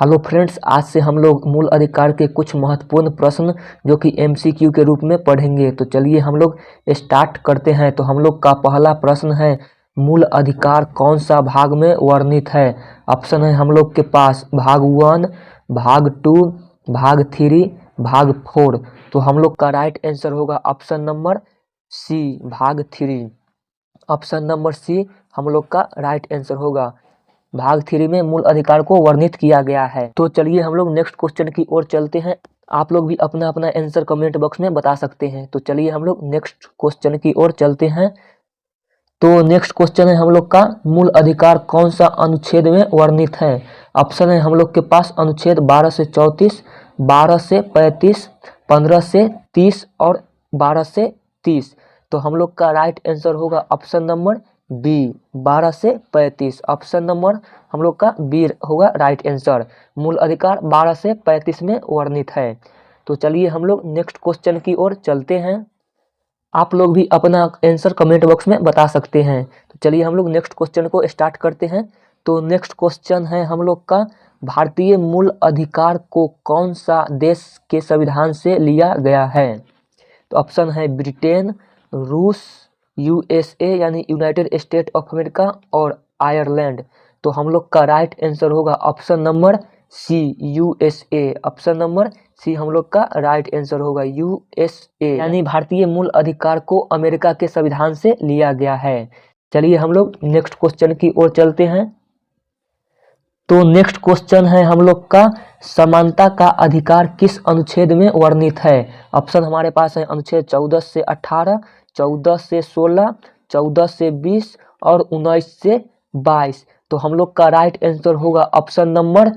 Hello friends, आज से हम लोग मूल अधिकार के कुछ महत्वपूर्ण प्रश्न जो कि एमसीक्यू के रूप में पढ़ेंगे। तो चलिए हम लोग स्टार्ट करते हैं। तो हम लोग का पहला प्रश्न है, मूल अधिकार कौन सा भाग में वर्णित है। ऑप्शन है हम लोग के पास भाग 1, भाग 2, भाग 3, भाग 4। तो हम लोग का राइट आंसर होगा ऑप्शन नंबर सी, भाग 3। ऑप्शन नंबर सी हम लोग का राइट आंसर होगा। भाग 3 में मूल अधिकार को वर्णित किया गया है। तो चलिए हम लोग नेक्स्ट क्वेश्चन की ओर चलते हैं। आप लोग भी अपना अपना आंसर कमेंट बॉक्स में बता सकते हैं। तो चलिए हम लोग नेक्स्ट क्वेश्चन की ओर चलते हैं। तो नेक्स्ट क्वेश्चन है हम लोग का, मूल अधिकार कौन सा अनुच्छेद में वर्णित है। ऑप्शन है हम लोग के पास अनुच्छेद 12 से 34, 12 से 35, 15 से 30 और 12 से 30। तो हम लोग का राइट आंसर होगा ऑप्शन नंबर बी, 12 से 35। ऑप्शन नंबर हम लोग का बी होगा राइट आंसर। मूल अधिकार 12 से 35 में वर्णित है। तो चलिए हम लोग नेक्स्ट क्वेश्चन की ओर चलते हैं। आप लोग भी अपना आंसर कमेंट बॉक्स में बता सकते हैं। तो चलिए हम लोग नेक्स्ट क्वेश्चन को स्टार्ट करते हैं। तो नेक्स्ट क्वेश्चन है हम लोग का, भारतीय मूल अधिकार को कौन सा देश के संविधान से लिया गया है। तो ऑप्शन है ब्रिटेन, रूस, यूएसए यानी यूनाइटेड स्टेट ऑफ अमेरिका और आयरलैंड। तो हम लोग का राइट आंसर होगा option number C, USA. Option number C हम लोग का राइट आंसर होगा यूएसए, यानी भारतीय मूल अधिकार को अमेरिका के संविधान से लिया गया है। चलिए हम लोग नेक्स्ट क्वेश्चन की ओर चलते हैं। तो नेक्स्ट क्वेश्चन है हम लोग का, समानता का अधिकार किस अनुच्छेद में वर्णित है। ऑप्शन हमारे पास है अनुच्छेद 14 से 18, 14 से 16, 14 से 20 और 19 से 22। तो हम लोग का राइट आंसर होगा ऑप्शन नंबर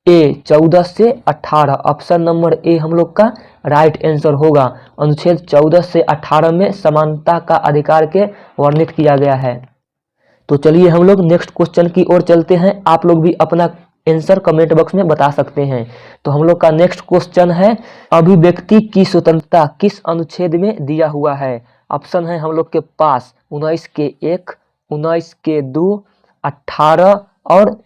ए, 14 से 18। ऑप्शन नंबर ए हम लोग का राइट आंसर होगा। अनुच्छेद 14 से 18 में समानता का अधिकार के वर्णित किया गया है। तो चलिए हम लोग नेक्स्ट क्वेश्चन की ओर चलते हैं। आप लोग भी अपना आंसर कमेंट बॉक्स में बता सकते हैं। तो हम लोग का नेक्स्ट क्वेश्चन है, अभिव्यक्ति की स्वतंत्रता किस अनुच्छेद में दिया हुआ है। ऑप्शन है हम लोग के पास 19 के 1, 19 के 2, 18 और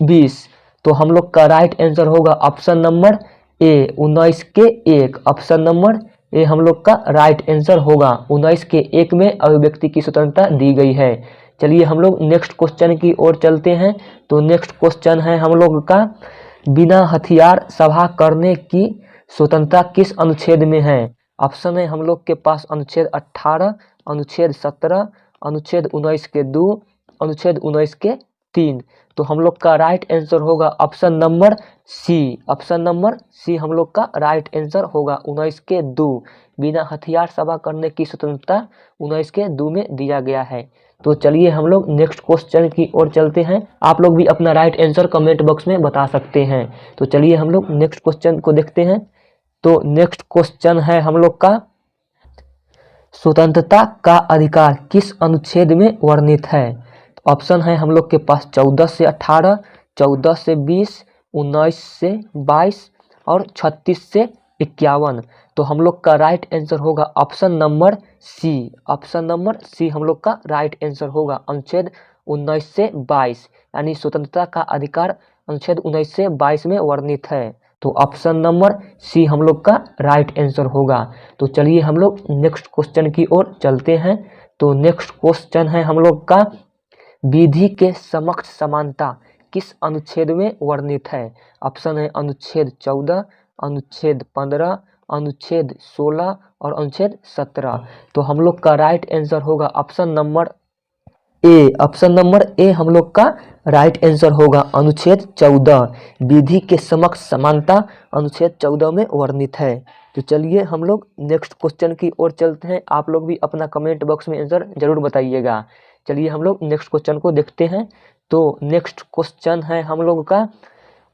20। तो हम लोग का राइट आंसर होगा ऑप्शन नंबर ए, 19 के 1। ऑप्शन नंबर ए हम लोग का राइट आंसर होगा। 19 के 1 में अभिव्यक्ति की स्वतंत्रता दी गई है। चलिए हम लोग नेक्स्ट क्वेश्चन की ओर चलते हैं। तो नेक्स्ट क्वेश्चन है हम लोग का, बिना हथियार सभा करने की स्वतंत्रता किस अनुच्छेद में है। ऑप्शन है हम लोग के पास अनुच्छेद 18, अनुच्छेद 17, अनुच्छेद 19 के 2, अनुच्छेद 19 के 3। तो हम लोग का राइट आंसर होगा option number C. Option number C हम लोग का राइट आंसर होगा 19 के 2। बिना हथियार सभा करने की स्वतंत्रता 19 के 2 में दिया गया है। तो चलिए हम लोग नेक्स्ट क्वेश्चन की ओर चलते हैं। आप लोग भी अपना राइट आंसर कमेंट बॉक्स में बता सकते हैं। तो चलिए हम लोग नेक्स्ट क्वेश्चन को देखते हैं। तो नेक्स्ट क्वेश्चन है हम लोग का, स्वतंत्रता का अधिकार किस अनुच्छेद में वर्णित है। ऑप्शन है हम लोग के पास 14 से 18, 14 से 20, 19 से 22 और 36 से 51। तो हम लोग का राइट आंसर होगा option number C. Option number C हम लोग का राइट आंसर होगा। अनुच्छेद 19 से 22 यानी स्वतंत्रता का अधिकार अनुच्छेद 19 से 22 में वर्णित है। तो ऑप्शन नंबर सी हम लोग का राइट आंसर होगा। तो चलिए हम लोग नेक्स्ट क्वेश्चन की ओर चलते हैं। तो नेक्स्ट क्वेश्चन है हम लोग का, विधि के समक्ष समानता किस अनुच्छेद में वर्णित है। ऑप्शन है अनुच्छेद 14, अनुच्छेद 15, अनुच्छेद 16 और अनुच्छेद 17। तो हम लोग का राइट आंसर होगा option number A. Option number A हम लोग का राइट आंसर होगा। अनुच्छेद 14, विधि के समक्ष समानता अनुच्छेद 14 में वर्णित है। तो चलिए हम लोग नेक्स्ट क्वेश्चन की ओर चलते हैं। आप लोग भी अपना कमेंट बॉक्स में आंसर जरूर बताइएगा। चलिए हम लोग नेक्स्ट क्वेश्चन को देखते हैं। तो नेक्स्ट क्वेश्चन है हम लोग का,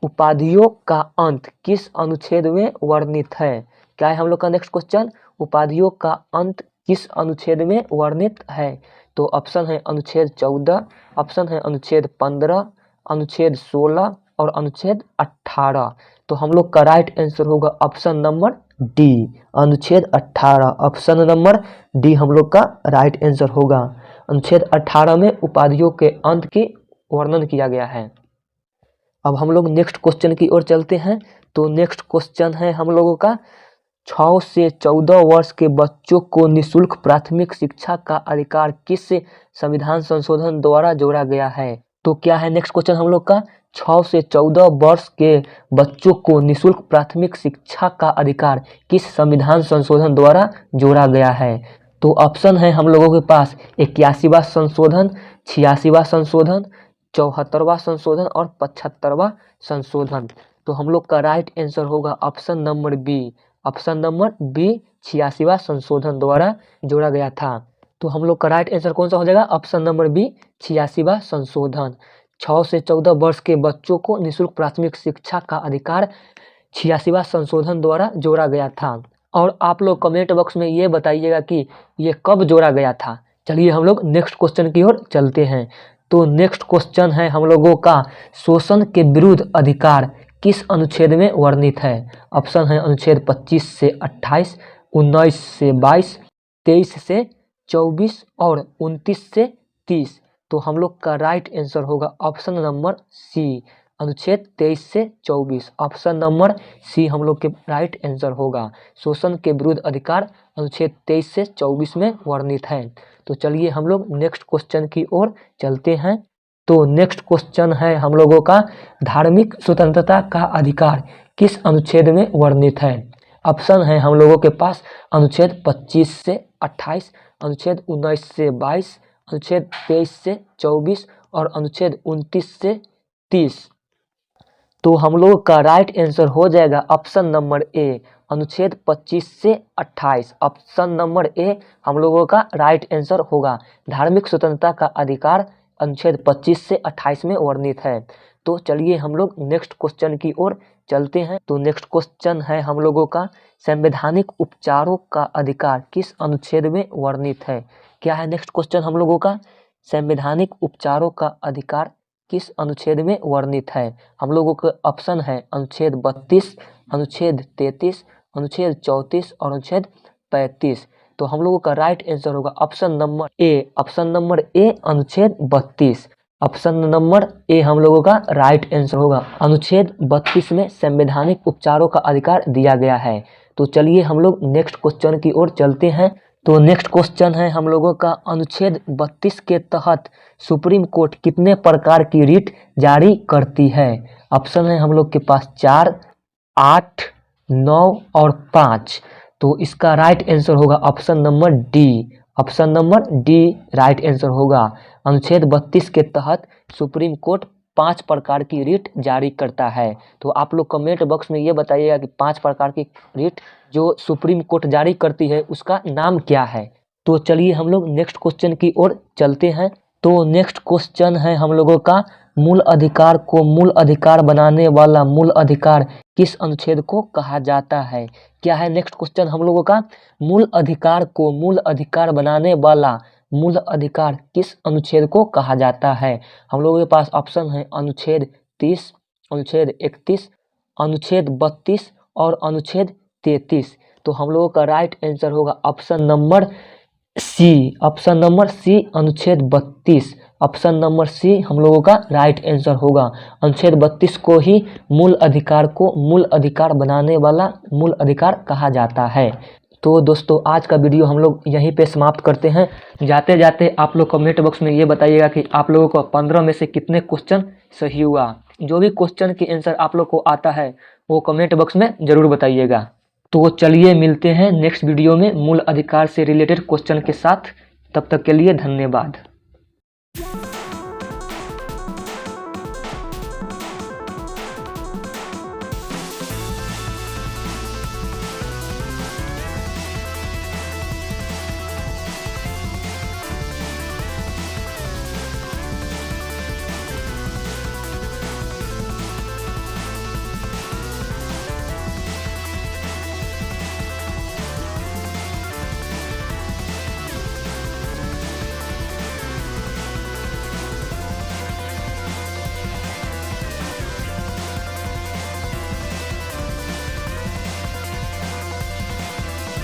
उपाधियों का अंत किस अनुच्छेद में वर्णित है। क्या है हम लोग का नेक्स्ट क्वेश्चन, उपाधियों का अंत किस अनुच्छेद में वर्णित है। तो ऑप्शन है अनुच्छेद 14, ऑप्शन है अनुच्छेद 15, अनुच्छेद 16 और अनुच्छेद 18। तो हम लोग का राइट आंसर होगा ऑप्शन नंबर डी, अनुच्छेद 18। ऑप्शन नंबर डी हम लोग का राइट आंसर होगा। अनुच्छेद 18 में उपाधियों के अंत की वर्णन किया गया है। अब हम लोग नेक्स्ट क्वेश्चन की ओर चलते हैं। तो नेक्स्ट क्वेश्चन है हम लोगों का 6 से 14 वर्ष के बच्चों को निःशुल्क प्राथमिक शिक्षा का अधिकार किस संविधान संशोधन द्वारा जोड़ा गया है। तो क्या है नेक्स्ट क्वेश्चन हम लोग का, 6 से 14 वर्ष के बच्चों को निःशुल्क प्राथमिक शिक्षा का अधिकार किस संविधान संशोधन द्वारा जोड़ा गया है। तो ऑप्शन है हम लोगों के पास 81वां संशोधन, 86वां संशोधन, 74वां संशोधन और 75वां संशोधन। तो हम लोग का राइट आंसर होगा option number B. Option number B 86वां संशोधन द्वारा जोड़ा गया था। तो हम लोग का राइट आंसर कौन सा हो जाएगा, ऑप्शन नंबर बी 86वां संशोधन। 6 से 14 वर्ष के बच्चों को निःशुल्क प्राथमिक शिक्षा का अधिकार 86वां संशोधन द्वारा जोड़ा गया था। और आप लोग कमेंट बॉक्स में ये बताइएगा कि ये कब जोड़ा गया था। चलिए हम लोग नेक्स्ट क्वेश्चन की ओर चलते हैं। तो नेक्स्ट क्वेश्चन है हम लोगों का शोषण के विरुद्ध अधिकार किस अनुच्छेद में वर्णित है। ऑप्शन है अनुच्छेद 25 से 28, 19 से 22, 23 से 24 और 29 से 30। तो हम लोग का राइट आंसर होगा ऑप्शन नंबर सी, अनुच्छेद 23 से 24। ऑप्शन नंबर सी हम लोग के राइट आंसर होगा। शोषण के विरुद्ध अधिकार अनुच्छेद 23 से 24 में वर्णित है। तो चलिए हम लोग नेक्स्ट क्वेश्चन की ओर चलते हैं। तो नेक्स्ट क्वेश्चन है हम लोगों का धार्मिक स्वतंत्रता का अधिकार किस अनुच्छेद में वर्णित है। ऑप्शन है हम लोगों के पास अनुच्छेद 25 से 28, अनुच्छेद 19 से 22, अनुच्छेद 23 से 24 और अनुच्छेद 29 से 30। तो हम लोगों का राइट आंसर हो जाएगा ऑप्शन नंबर ए, अनुच्छेद 25 से 28। ऑप्शन नंबर ए हम लोगों का राइट आंसर होगा। धार्मिक स्वतंत्रता का अधिकार अनुच्छेद 25 से 28 में वर्णित है। तो चलिए हम लोग नेक्स्ट क्वेश्चन की ओर चलते हैं। तो नेक्स्ट क्वेश्चन है हम लोगों का संवैधानिक उपचारों का अधिकार किस अनुच्छेद में वर्णित है। क्या है नेक्स्ट क्वेश्चन हम लोगों का, संवैधानिक उपचारों का अधिकार किस अनुच्छेद में वर्णित है। हम लोगों के ऑप्शन है अनुच्छेद 32, अनुच्छेद 33, अनुच्छेद 34 और अनुच्छेद 35। तो हम लोगों का राइट आंसर होगा option number A, option number A अनुच्छेद 32। ऑप्शन नंबर ए हम लोगों का राइट आंसर होगा। अनुच्छेद 32 में संवैधानिक उपचारों का अधिकार दिया गया है। तो चलिए हम लोग नेक्स्ट क्वेश्चन की ओर चलते हैं। तो नेक्स्ट क्वेश्चन है हम लोगों का अनुच्छेद 32 के तहत सुप्रीम कोर्ट कितने प्रकार की रिट जारी करती है। ऑप्शन है हम लोग के पास 4, 8, 9 और 5। तो इसका राइट आंसर होगा option number D. Option number D right answer होगा। अनुच्छेद 32 के तहत सुप्रीम कोर्ट 5 प्रकार की रिट जारी करता है। तो आप लोग कमेंट बॉक्स में ये बताइएगा कि 5 प्रकार की रिट जो सुप्रीम कोर्ट जारी करती है उसका नाम क्या है। तो चलिए हम लोग नेक्स्ट क्वेश्चन की ओर चलते हैं। तो नेक्स्ट क्वेश्चन है हम लोगों का मूल अधिकार को मूल अधिकार बनाने वाला मूल अधिकार किस अनुच्छेद को कहा जाता है। क्या है नेक्स्ट क्वेश्चन हम लोगों का, मूल अधिकार को मूल अधिकार बनाने वाला मूल अधिकार किस अनुच्छेद को कहा जाता है। हम लोगों के पास ऑप्शन है अनुच्छेद 30, अनुच्छेद 31, अनुच्छेद 32 और अनुच्छेद 33। तो हम लोगों का राइट आंसर होगा option number C, option number C अनुच्छेद 32। ऑप्शन नंबर सी हम लोगों का राइट आंसर होगा। अनुच्छेद 32 को ही मूल अधिकार को मूल अधिकार बनाने वाला मूल अधिकार कहा जाता है। तो दोस्तों आज का वीडियो हम लोग यहीं पे समाप्त करते हैं। जाते जाते आप लोग कमेंट बॉक्स में ये बताइएगा कि आप लोगों को 15 में से कितने क्वेश्चन सही हुआ। जो भी क्वेश्चन की आंसर आप लोग को आता है वो कमेंट बॉक्स में ज़रूर बताइएगा। तो चलिए मिलते हैं नेक्स्ट वीडियो में मूल अधिकार से रिलेटेड क्वेश्चन के साथ। तब तक के लिए धन्यवाद।